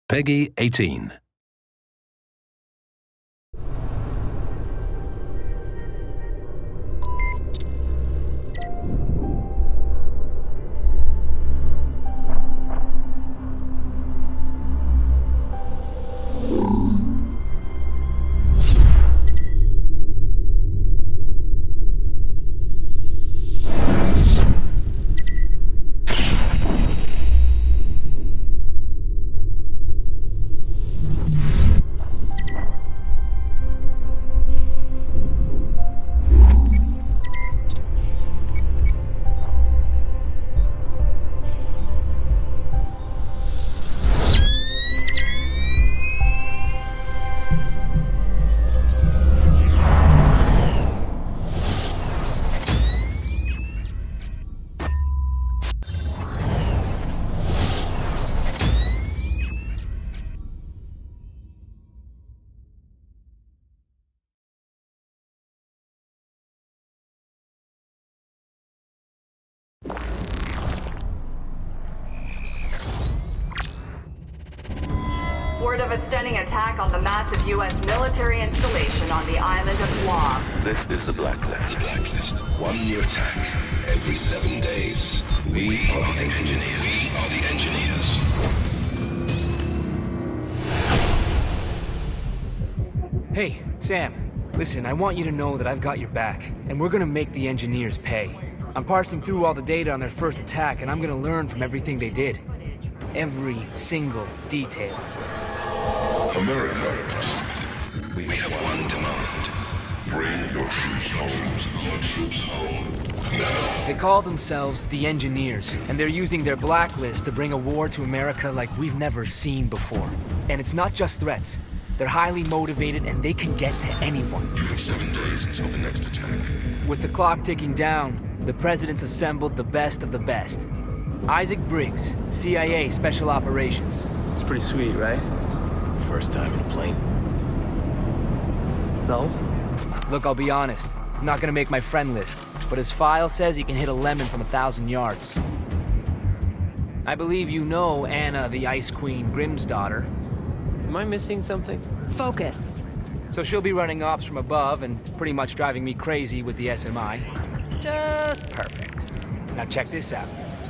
Peggy 18. Word of a stunning attack on the massive U.S. military installation on the island of Guam. This is the Blacklist. The Blacklist. One new attack every 7 days. We are the engineers. We are the engineers. Hey, Sam. Listen, I want you to know that I've got your back, and we're gonna make the engineers pay. I'm parsing through all the data on their first attack, and I'm gonna learn from everything they did. Every single detail. America, we have one demand. Bring your troops home. Your troops home. Now. They call themselves the Engineers, and they're using their Blacklist to bring a war to America like we've never seen before. And it's not just threats. They're highly motivated, and they can get to anyone. You have 7 days until the next attack. With the clock ticking down, the president's assembled the best of the best. Isaac Briggs, CIA Special Operations. It's pretty sweet, right? First time in a plane? No? Look, I'll be honest. He's not gonna make my friend list, but his file says he can hit a lemon from 1,000 yards. I believe you know Anna, the Ice Queen Grimm's daughter. Am I missing something? Focus. So she'll be running ops from above and pretty much driving me crazy with the SMI. Just perfect. Now check this out.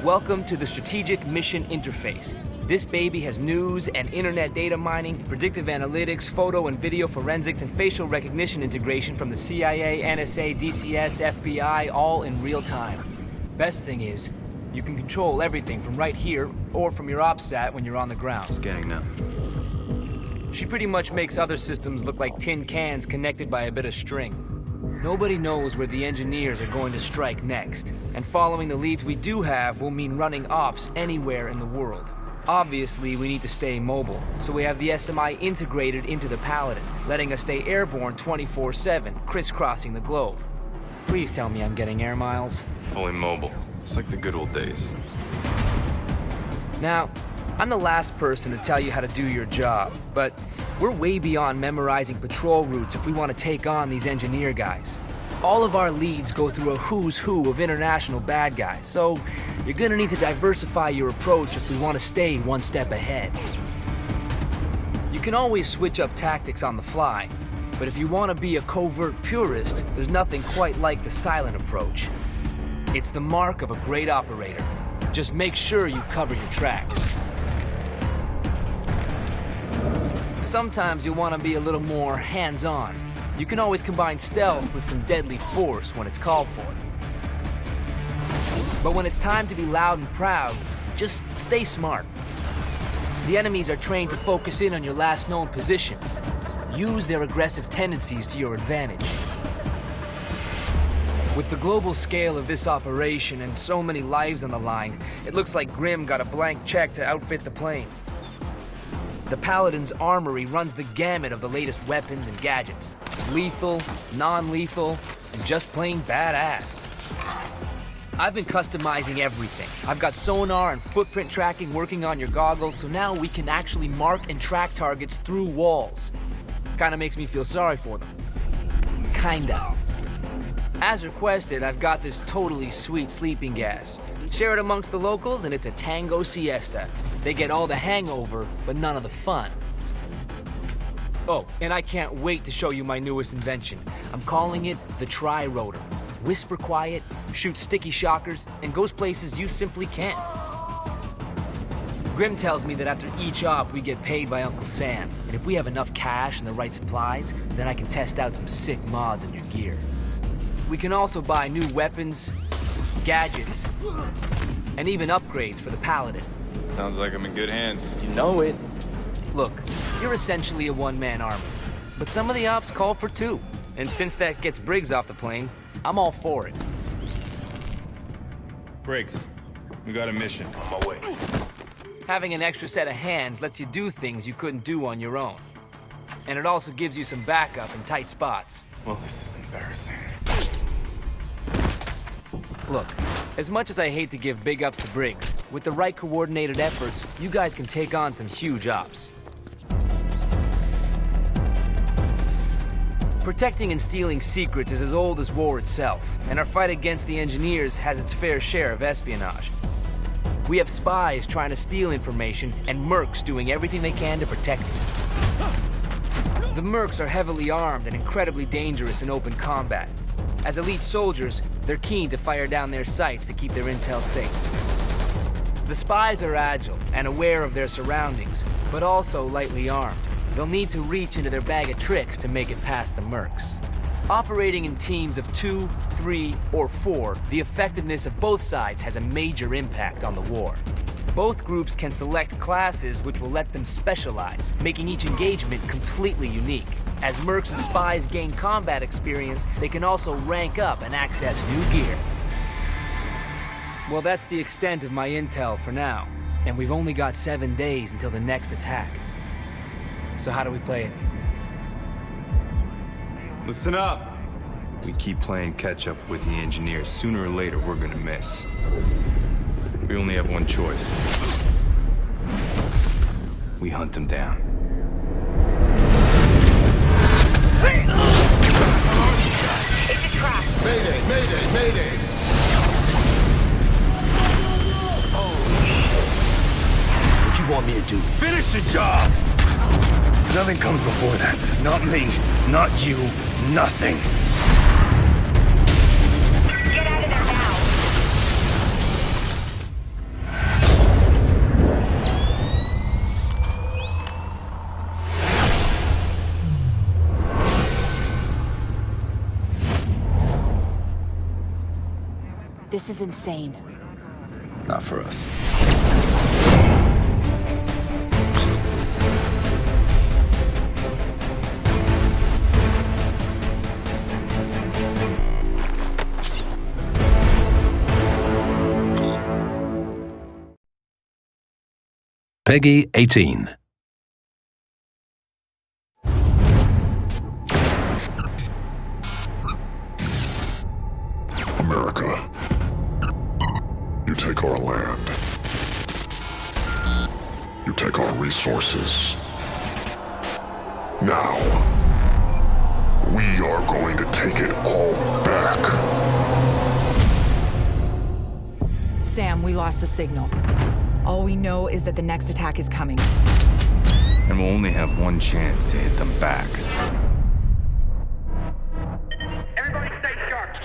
Welcome to the Strategic Mission Interface. This baby has news and internet data mining, predictive analytics, photo and video forensics, and facial recognition integration from the CIA, NSA, DCS, FBI, all in real time. Best thing is, you can control everything from right here or from your OpSat when you're on the ground. Scanning now. She pretty much makes other systems look like tin cans connected by a bit of string. Nobody knows where the engineers are going to strike next, and following the leads we do have will mean running ops anywhere in the world. Obviously, we need to stay mobile, so we have the SMI integrated into the Paladin, letting us stay airborne 24/7, crisscrossing the globe. Please tell me I'm getting air miles. Fully mobile. It's like the good old days. Now, I'm the last person to tell you how to do your job, but we're way beyond memorizing patrol routes if we want to take on these engineer guys. All of our leads go through a who's who of international bad guys, so you're gonna need to diversify your approach if we want to stay one step ahead. You can always switch up tactics on the fly, but if you want to be a covert purist, there's nothing quite like the silent approach. It's the mark of a great operator. Just make sure you cover your tracks. Sometimes you'll want to be a little more hands-on. You can always combine stealth with some deadly force when it's called for. But when it's time to be loud and proud, just stay smart. The enemies are trained to focus in on your last known position. Use their aggressive tendencies to your advantage. With the global scale of this operation and so many lives on the line, it looks like Grimm got a blank check to outfit the plane. The Paladin's armory runs the gamut of the latest weapons and gadgets. Lethal, non-lethal, and just plain badass. I've been customizing everything. I've got sonar and footprint tracking working on your goggles, so now we can actually mark and track targets through walls. Kinda makes me feel sorry for them. Kinda. As requested, I've got this totally sweet sleeping gas. Share it amongst the locals and it's a tango siesta. They get all the hangover, but none of the fun. Oh, and I can't wait to show you my newest invention. I'm calling it the Tri-Rotor. Whisper quiet, shoot sticky shockers, and goes places you simply can't. Grim tells me that after each op, we get paid by Uncle Sam. And if we have enough cash and the right supplies, then I can test out some sick mods in your gear. We can also buy new weapons, gadgets, and even upgrades for the Paladin. Sounds like I'm in good hands. You know it. Look, you're essentially a one-man army, but some of the ops call for two. And since that gets Briggs off the plane, I'm all for it. Briggs, we got a mission. On my way. Having an extra set of hands lets you do things you couldn't do on your own. And it also gives you some backup in tight spots. Well, this is embarrassing. Look, as much as I hate to give big ups to Briggs, with the right coordinated efforts, you guys can take on some huge ops. Protecting and stealing secrets is as old as war itself, and our fight against the engineers has its fair share of espionage. We have spies trying to steal information, and mercs doing everything they can to protect it. The mercs are heavily armed and incredibly dangerous in open combat. As elite soldiers, they're keen to fire down their sights to keep their intel safe. The spies are agile and aware of their surroundings, but also lightly armed. They'll need to reach into their bag of tricks to make it past the mercs. Operating in teams of 2, 3, or 4, the effectiveness of both sides has a major impact on the war. Both groups can select classes which will let them specialize, making each engagement completely unique. As mercs and spies gain combat experience, they can also rank up and access new gear. Well, that's the extent of my intel for now, and we've only got 7 days until the next attack. So how do we play it? Listen up! We keep playing catch-up with the engineers. Sooner or later, we're gonna miss. We only have one choice. We hunt them down. It's a trap. Mayday, mayday, mayday! What you want me to do? Finish the job! Nothing comes before that. Not me, not you, nothing. Get out of there now. This is insane. Not for us. Peggy 18. America, you take our land. You take our resources. Now, we are going to take it all back. Sam, we lost the signal. All we know is that the next attack is coming. And we'll only have one chance to hit them back. Everybody stay sharp.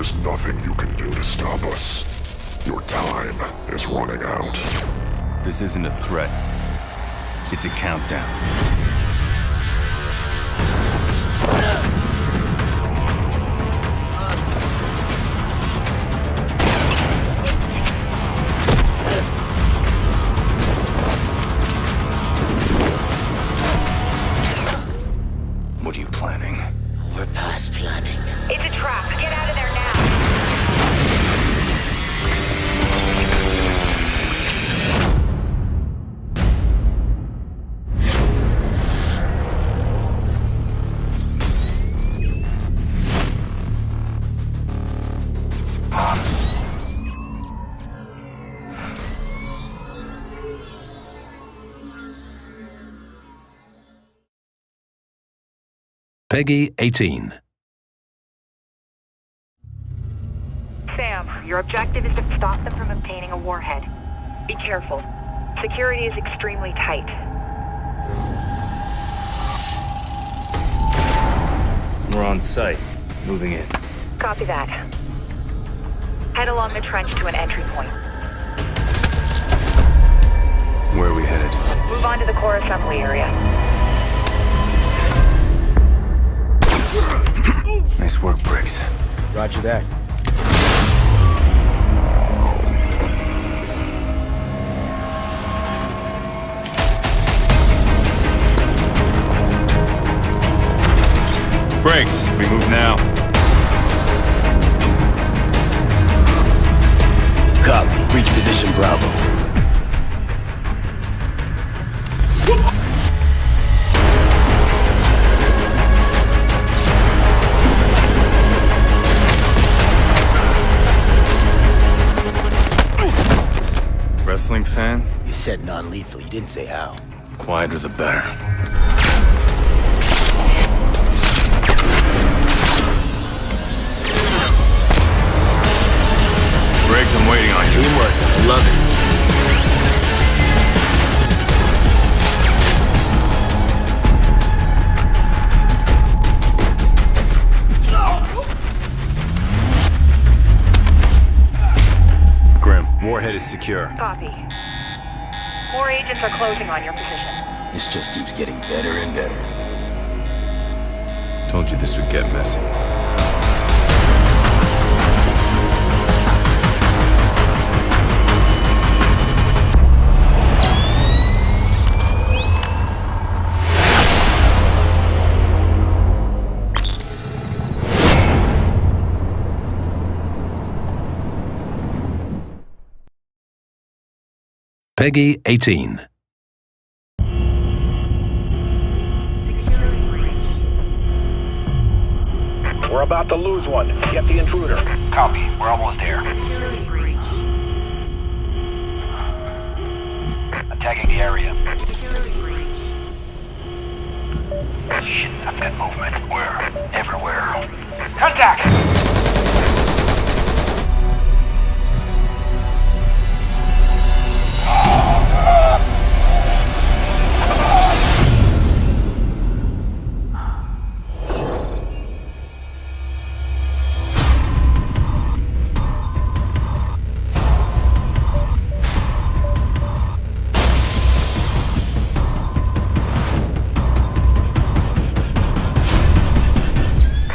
There's nothing you can do to stop us. Your time is running out. This isn't a threat. It's a countdown. What are you planning? We're past planning. It's a trap. Get out of there now. Peggy 18. Sam, your objective is to stop them from obtaining a warhead. Be careful. Security is extremely tight. We're on site. Moving in. Copy that. Head along the trench to an entry point. Where are we headed? Move on to the core assembly area. Nice work, Briggs. Roger that. Briggs, we move now. Copy. Reach position Bravo. Wrestling fan? You said non-lethal. You didn't say how. Quieter the better. Briggs, I'm waiting on you. Teamwork. I love it. Grim, warhead is secure. Copy. More agents are closing on your position. This just keeps getting better and better. Told you this would get messy. Peggy 18. We're about to lose one. Get the intruder. Copy. We're almost there. Security breach. Attacking the area. Security breach. Shit, I've got movement. Where? Everywhere. Contact!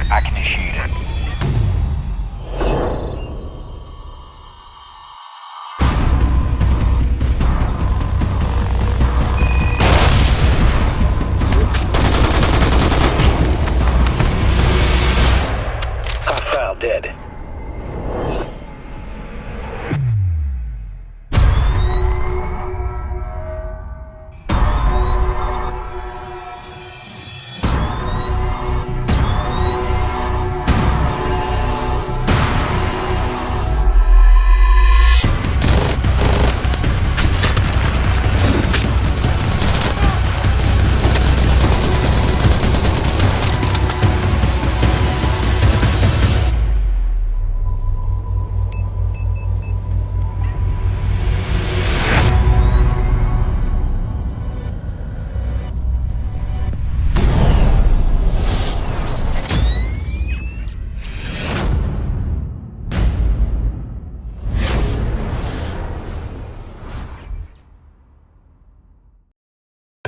I can initiate it.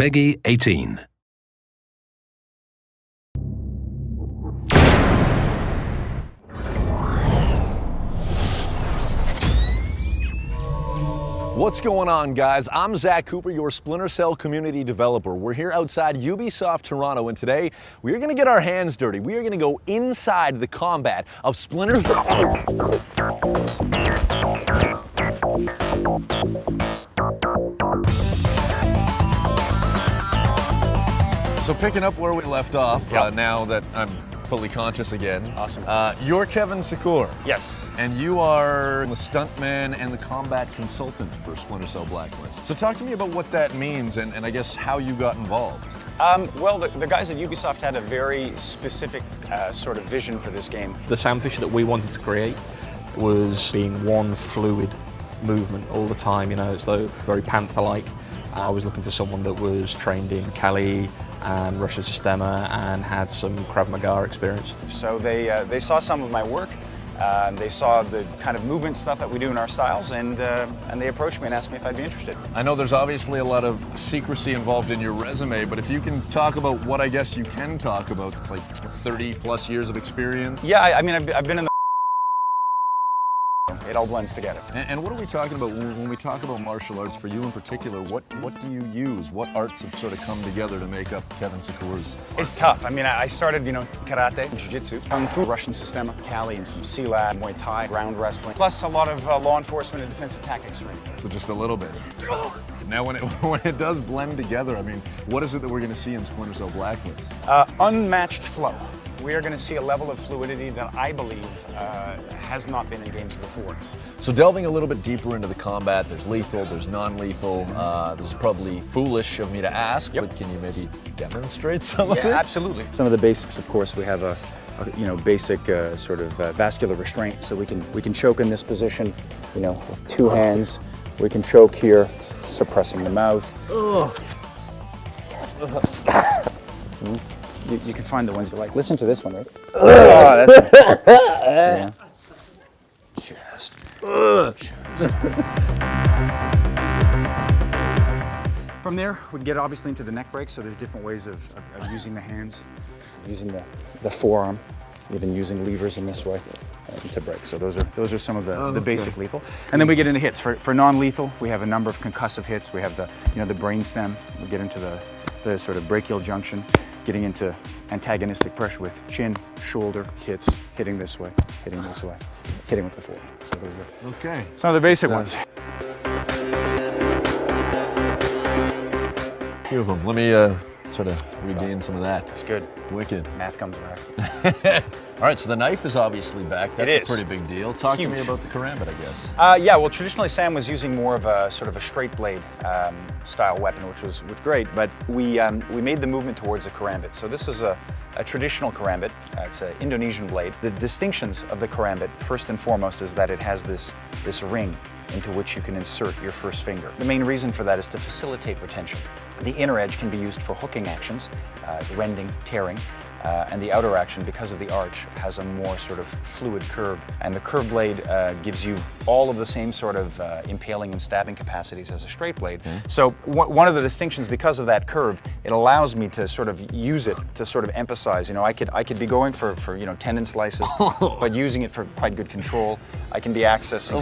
PEGI 18. What's going on, guys? I'm Zach Cooper, your Splinter Cell community developer. We're here outside Ubisoft Toronto, and today we are going to get our hands dirty. We are going to go inside the combat of Splinter Cell. So picking up where we left off, now that I'm fully conscious again. Awesome. You're Kevin Secor. Yes. And you are the stuntman and the combat consultant for Splinter Cell Blacklist. So talk to me about what that means and I guess how you got involved. Well, the guys at Ubisoft had a very specific sort of vision for this game. The sound feature that we wanted to create was being one fluid movement all the time, you know, as though very Panther-like. I was looking for someone that was trained in Kali and Russian Sistema and had some Krav Maga experience. So they saw some of my work, they saw the kind of movement stuff that we do in our styles, and they approached me and asked me if I'd be interested. I know there's obviously a lot of secrecy involved in your resume, but if you can talk about what I guess you can talk about, it's like 30 plus years of experience. Yeah, I mean, I've been in the it all blends together. And what are we talking about when we talk about martial arts? For you in particular, what do you use? What arts have sort of come together to make up Kevin Secor's? It's tough. I mean, I started, you know, karate, jiu-jitsu, kung fu, Russian Sistema, Kali, and some Silat, Muay Thai, ground wrestling, plus a lot of law enforcement and defensive tactics training. So just a little bit. Now, when it does blend together, I mean, what is it that we're going to see in Splinter Cell Blacklist? Unmatched flow. We are going to see a level of fluidity that I believe has not been in games before. So delving a little bit deeper into the combat, there's lethal, there's non-lethal. This is probably foolish of me to ask, but can you maybe demonstrate some of it? Yeah, absolutely. Some of the basics, of course, we have a basic sort of vascular restraint, so we can choke in this position, you know, with two hands. We can choke here, suppressing the mouth. You can find the ones you like. Listen to this one, right? Oh, that's yeah. Chest. From there, we get obviously into the neck break, so there's different ways of using the hands, using the forearm, even using levers in this way to break. So those are some of the basic lethal. And then we get into hits. For non-lethal, we have a number of concussive hits. We have the brain stem. We get into the sort of brachial junction, getting into antagonistic pressure with chin, shoulder hits, hitting this way, hitting this way, hitting with the forearm. So those are some of the basic ones. Few of them. Let me sort of regain some of that. That's good. Wicked. Math comes back. All right, so the knife is obviously back. That's a pretty big deal. Talk to me about the karambit, I guess. Yeah, well, traditionally Sam was using more of a sort of a straight blade style weapon, which was great, but we made the movement towards a karambit. So this is a traditional karambit. It's an Indonesian blade. The distinctions of the karambit, first and foremost, is that it has this ring into which you can insert your first finger. The main reason for that is to facilitate retention. The inner edge can be used for hooking actions, rending, tearing, and the outer action, because of the arch, has a more sort of fluid curve. And the curved blade gives you all of the same sort of impaling and stabbing capacities as a straight blade. So one of the distinctions, because of that curve, it allows me to sort of use it to sort of emphasize, you know, I could be going for you know, tendon slices, but using it for quite good control. I can be accessing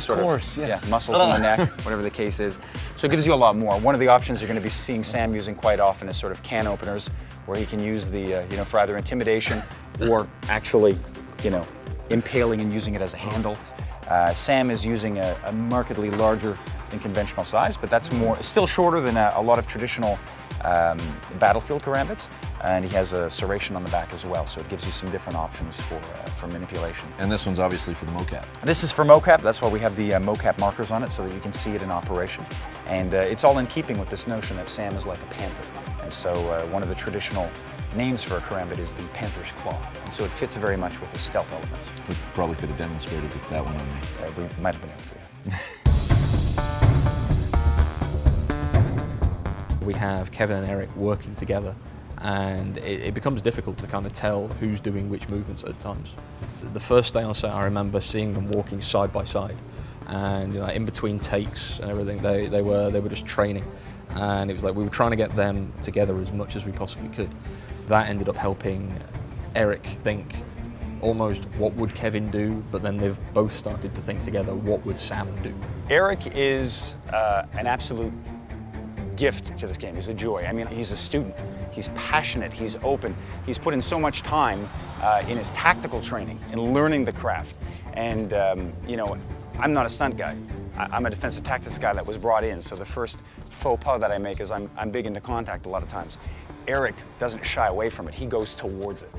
muscles in the neck, whatever the case is. So it gives you a lot more. One of the options you're going to be seeing Sam using quite often is sort of can openers, where he can use the, you know, for either intimidation or actually, you know, impaling and using it as a handle. Sam is using a markedly larger than conventional size, but that's still shorter than a lot of traditional battlefield karambits, and he has a serration on the back as well, so it gives you some different options for manipulation. And this one's obviously for the mocap. This is for mocap. That's why we have the mocap markers on it, so that you can see it in operation. And it's all in keeping with this notion that Sam is like a panther. And so one of the traditional names for a karambit is the panther's claw. And so it fits very much with the stealth elements. We probably could have demonstrated that one on me. We might have been able to. We have Kevin and Eric working together, and it becomes difficult to kind of tell who's doing which movements at times. The first day on set, I remember seeing them walking side by side, and you know, in between takes and everything, they were just training. and it was like we were trying to get them together as much as we possibly could. That ended up helping Eric think almost what would Kevin do, but then they've both started to think together what would Sam do. Eric is an absolute gift to this game. He's a joy. I mean, he's a student. He's passionate. He's open. He's put in so much time in his tactical training and learning the craft. And, you know, I'm not a stunt guy. I'm a defensive tactics guy that was brought in. So the first faux pas that I make is I'm big into contact a lot of times. Eric doesn't shy away from it. He goes towards it.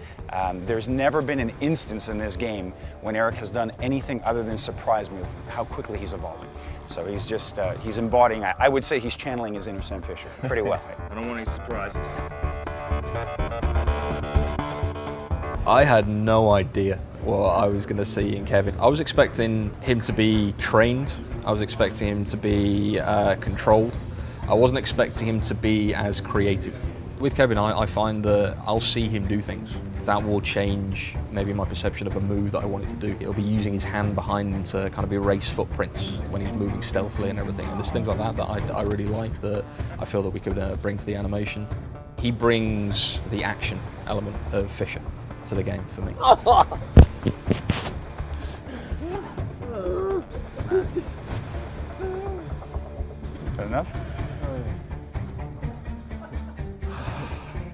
There's never been an instance in this game when Eric has done anything other than surprise me with how quickly he's evolving. So he's just, he's embodying, I would say he's channeling his inner Sam Fisher pretty well. I don't want any surprises. I had no idea what I was going to see in Kevin. I was expecting him to be trained. I was expecting him to be controlled. I wasn't expecting him to be as creative. With Kevin, I find that I'll see him do things. That will change maybe my perception of a move that I want it to do. It'll be using his hand behind him to kind of erase footprints when he's moving stealthily and everything. And there's things like that I really like that I feel that we could bring to the animation. He brings the action element of Fisher to the game for me. Nice. Good enough?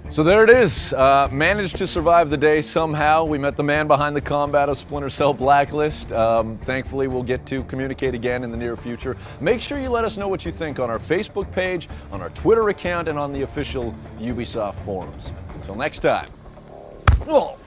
So there it is. Managed to survive the day somehow. We met the man behind the combat of Splinter Cell Blacklist. Thankfully, we'll get to communicate again in the near future. Make sure you let us know what you think on our Facebook page, on our Twitter account, and on the official Ubisoft forums. Until next time. Oh.